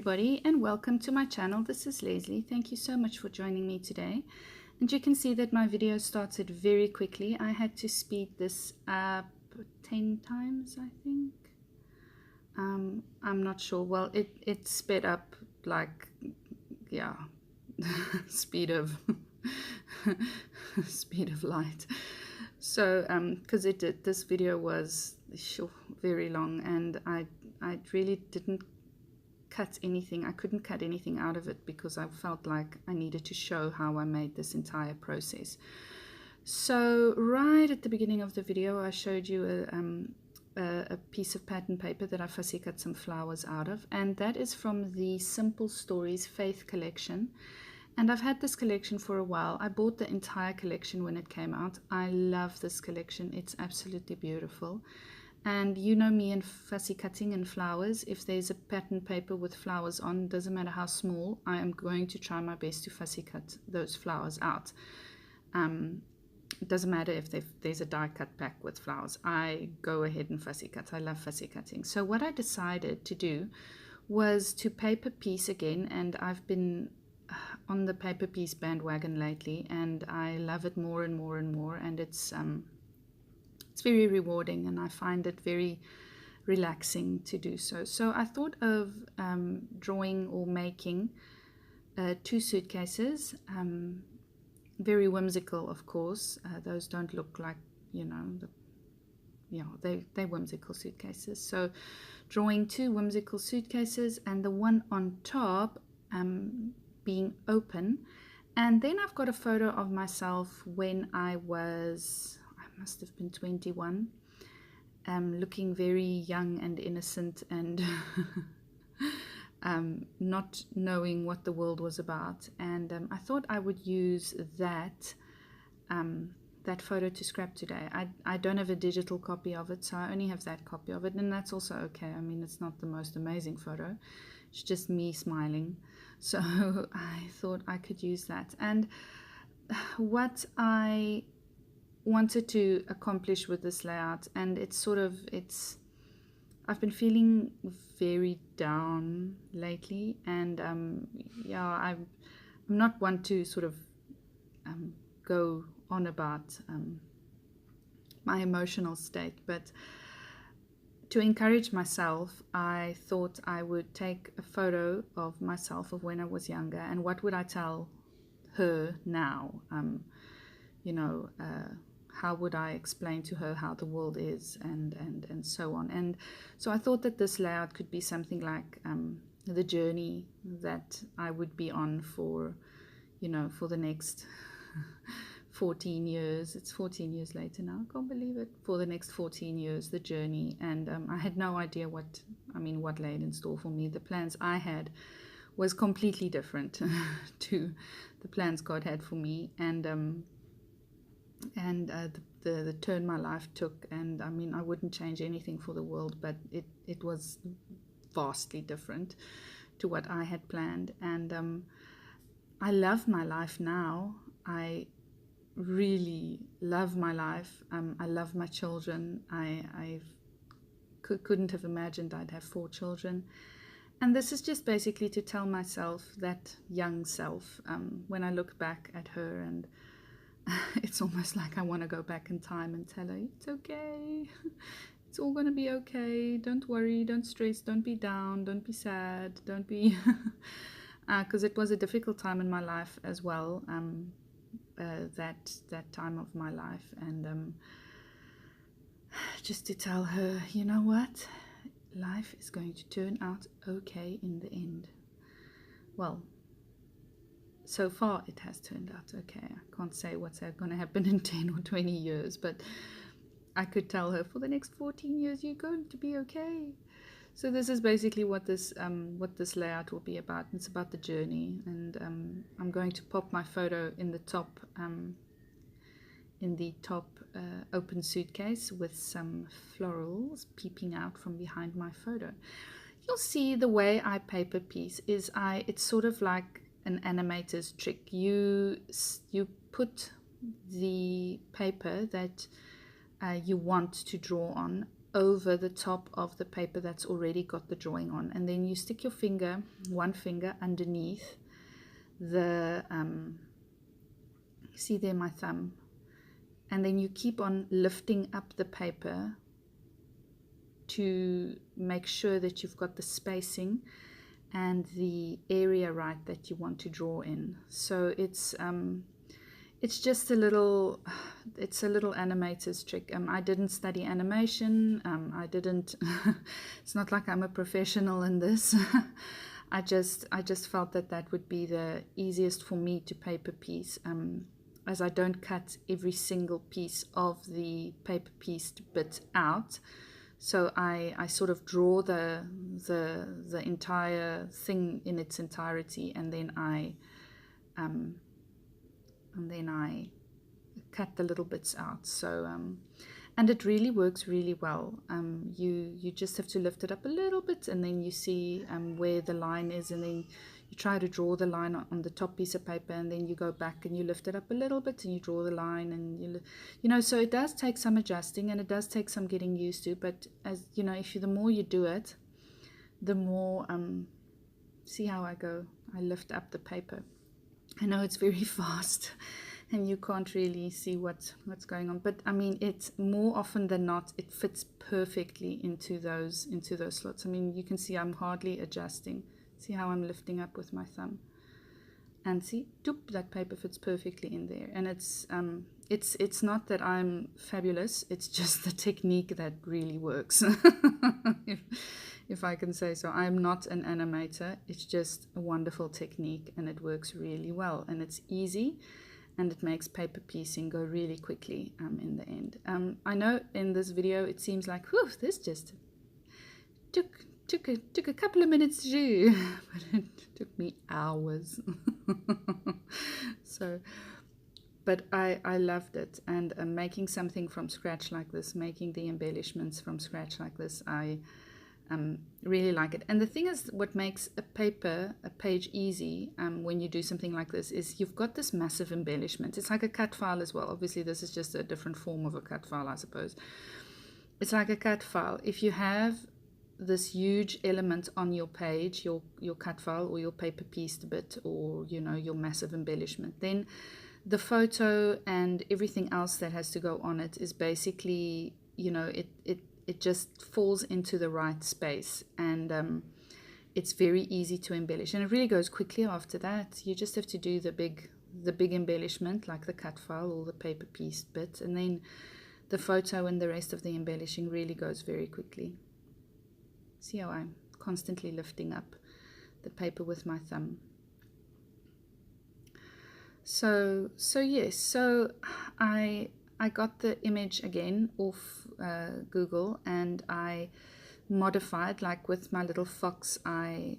everybody, and welcome to my channel. This is Leslie. Thank you so much for joining me today. And you can see that my video started very quickly. I had to speed this up 10 times, I think. I'm not sure. Well, it sped up like, yeah, speed of speed of light. So because this video was very long, and I really didn't cut anything. I couldn't cut anything out of it because I felt like I needed to show how I made this entire process. So right at the beginning of the video, I showed you a piece of pattern paper that I fussy cut some flowers out of, and that is from the Simple Stories Faith collection. And I've had this collection for a while. I bought the entire collection when it came out. I love this collection. It's absolutely beautiful. And you know me and fussy cutting and flowers. If there's a pattern paper with flowers on, doesn't matter how small, I am going to try my best to fussy cut those flowers out. It doesn't matter if there's a die cut pack with flowers. I go ahead and fussy cut. I love fussy cutting. So what I decided to do was to paper piece again, and I've been on the paper piece bandwagon lately, and I love it more and more and more, and it's very rewarding, and I find it very relaxing to do so. So I thought of drawing or making 2 suitcases, very whimsical, of course. Those don't look like, you know, they're whimsical suitcases. So drawing 2 whimsical suitcases, and the one on top being open. And then I've got a photo of myself when I must have been 21, looking very young and innocent, and not knowing what the world was about. And I thought I would use that photo to scrap today. I don't have a digital copy of it, so I only have that copy of it, and that's also okay. I mean, it's not the most amazing photo. It's just me smiling. So I thought I could use that. And what I wanted to accomplish with this layout, and I've been feeling very down lately, and yeah, I'm not one to sort of go on about my emotional state, but to encourage myself, I thought I would take a photo of myself of when I was younger, and what would I tell her now? You know, how would I explain to her how the world is, and so on. And so I thought that this layout could be something like the journey that I would be on for, you know, for the next 14 years. It's 14 years later now, I can't believe it. For the next 14 years, the journey. And I had no idea what lay in store for me. The plans I had was completely different to the plans God had for me, and the turn my life took. And I mean, I wouldn't change anything for the world, but it was vastly different to what I had planned. And I love my life now. I really love my life. I love my children. I couldn't have imagined I'd have 4 children. And this is just basically to tell myself, that young self, when I look back at her, and it's almost like I want to go back in time and tell her, it's okay, it's all going to be okay, don't worry, don't stress, don't be down, don't be sad, don't be because it was a difficult time in my life as well, that time of my life. And just to tell her, you know what, life is going to turn out okay in the end. Well, so far it has turned out okay. I can't say what's going to happen in 10 or 20 years, but I could tell her, for the next 14 years you're going to be okay. So this is basically what this layout will be about. It's about the journey, and I'm going to pop my photo in the top open suitcase with some florals peeping out from behind my photo. You'll see the way I paper piece is it's sort of like an animator's trick. You put the paper that you want to draw on over the top of the paper that's already got the drawing on, and then you stick your finger, one finger, underneath the see there, my thumb, and then you keep on lifting up the paper to make sure that you've got the spacing and the area right that you want to draw in. So it's just a little animator's trick. I didn't study animation. I didn't it's not like I'm a professional in this. I just felt that would be the easiest for me to paper piece, as I don't cut every single piece of the paper pieced bit out. So I sort of draw the entire thing in its entirety, and then I cut the little bits out. So and it really works really well. You just have to lift it up a little bit, and then you see where the line is, and then you try to draw the line on the top piece of paper, and then you go back and you lift it up a little bit and you draw the line, and you know, so it does take some adjusting, and it does take some getting used to. But as you know, the more you do it, the more see how I go, I lift up the paper. I know it's very fast and you can't really see what's going on, but I mean, it's more often than not, it fits perfectly into those slots. I mean, you can see I'm hardly adjusting. See how I'm lifting up with my thumb, and see, doop, that paper fits perfectly in there. And it's not that I'm fabulous, it's just the technique that really works. if I can say so. I'm not an animator, it's just a wonderful technique, and it works really well, and it's easy, and it makes paper piecing go really quickly in the end. I know in this video it seems like, whew, this just took a couple of minutes to do, but it took me hours. So, but I loved it, and making something from scratch like this, making the embellishments from scratch like this, I really like it. And the thing is, what makes a page easy when you do something like this is you've got this massive embellishment. It's like a cut file as well. Obviously this is just a different form of a cut file, I suppose. It's like a cut file. If you have this huge element on your page, your cut file or your paper pieced bit, or you know, your massive embellishment, then the photo and everything else that has to go on it is basically, you know, it just falls into the right space, and it's very easy to embellish, and it really goes quickly after that. You just have to do the big embellishment, like the cut file or the paper pieced bit, and then the photo and the rest of the embellishing really goes very quickly. See how I'm constantly lifting up the paper with my thumb. So yes, so I got the image again off Google, and I modified, like with my little fox I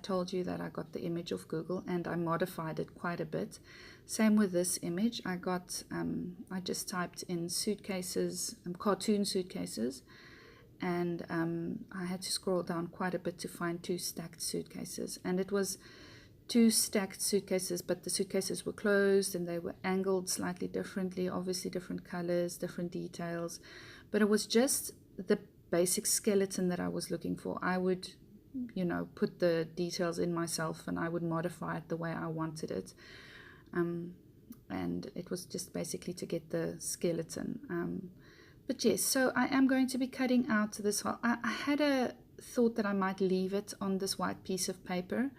told you that I got the image off Google, and I modified it quite a bit. Same with this image. I just typed in suitcases, cartoon suitcases, and I had to scroll down quite a bit to find 2 stacked suitcases, and it was 2 stacked suitcases, but the suitcases were closed and they were angled slightly differently, obviously different colors, different details, but it was just the basic skeleton that I was looking for. I would, you know, put the details in myself, and I would modify it the way I wanted it, and it was just basically to get the skeleton. But yes, so I am going to be cutting out this whole, I had a thought that I might leave it on this white piece of paper,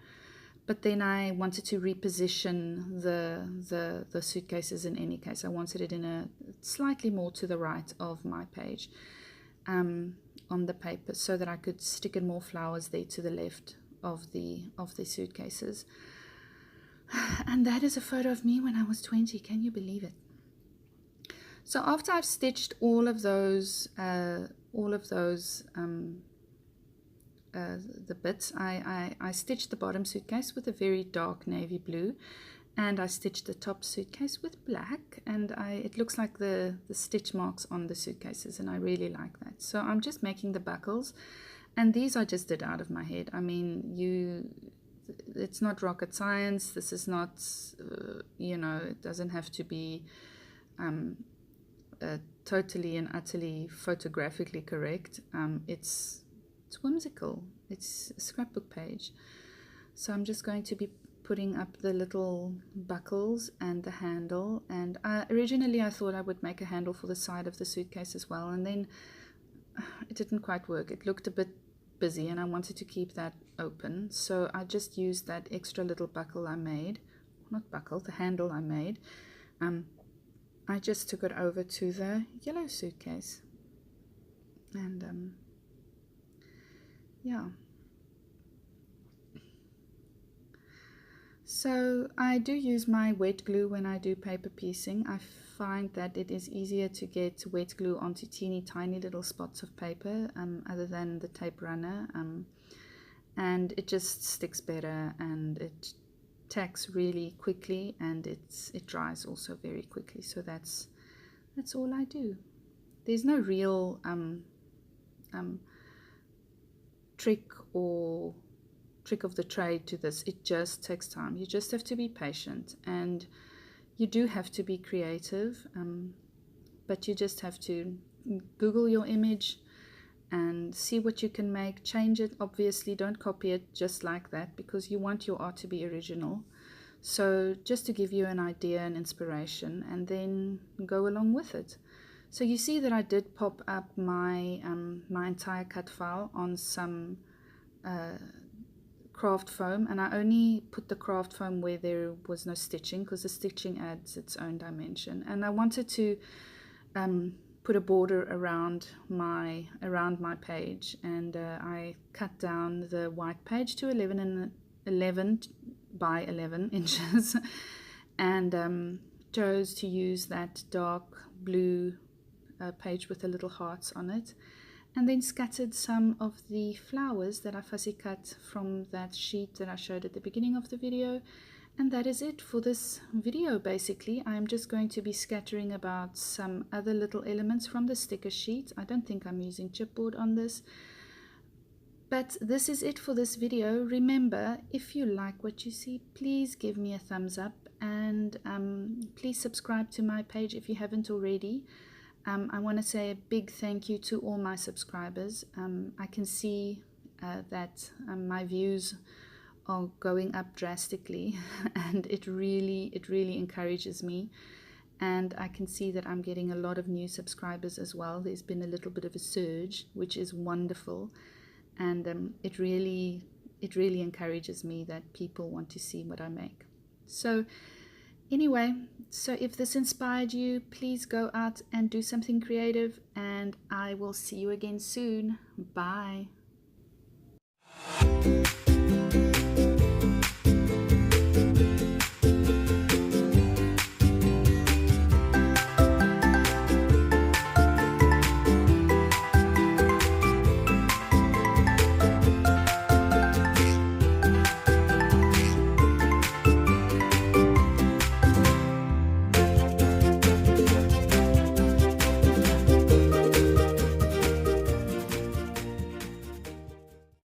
but then I wanted to reposition the suitcases in any case. I wanted it in a slightly more to the right of my page on the paper, so that I could stick in more flowers there to the left of the suitcases. And that is a photo of me when I was 20. Can you believe it? So after I've stitched all of those the bits, I stitched the bottom suitcase with a very dark navy blue, and I stitched the top suitcase with black, and it looks like the stitch marks on the suitcases, and I really like that. So I'm just making the buckles, and these I just did out of my head. I mean, it's not rocket science. This is not, you know, it doesn't have to be totally and utterly photographically correct. It's whimsical. It's a scrapbook page. So I'm just going to be putting up the little buckles and the handle. And originally I thought I would make a handle for the side of the suitcase as well, and then it didn't quite work. It looked a bit busy and I wanted to keep that open, so I just used that extra little buckle I made, not buckle, the handle I made. I just took it over to the yellow suitcase, and yeah. So I do use my wet glue when I do paper piecing. I find that it is easier to get wet glue onto teeny tiny little spots of paper other than the tape runner, and it just sticks better, and it tacks really quickly, and it dries also very quickly. So that's all I do. There's no real trick of the trade to this. It just takes time. You just have to be patient, and you do have to be creative, but you just have to Google your image and see what you can make, change it. Obviously don't copy it just like that, because you want your art to be original. So just to give you an idea and inspiration, and then go along with it. So you see that I did pop up my my entire cut file on some craft foam, and I only put the craft foam where there was no stitching, because the stitching adds its own dimension, and I wanted to put a border around my page, and I cut down the white page to 11 by 11 inches, and chose to use that dark blue page with the little hearts on it, and then scattered some of the flowers that I fussy cut from that sheet that I showed at the beginning of the video. And that is it for this video. Basically, I'm just going to be scattering about some other little elements from the sticker sheet. I don't think I'm using chipboard on this, but this is it for this video. Remember, if you like what you see, please give me a thumbs up, and please subscribe to my page if you haven't already. I want to say a big thank you to all my subscribers. I can see that my views are going up drastically, and it really encourages me. And I can see that I'm getting a lot of new subscribers as well. There's been a little bit of a surge, which is wonderful, and it really encourages me that people want to see what I make. So anyway, so if this inspired you, please go out and do something creative, and I will see you again soon. Bye.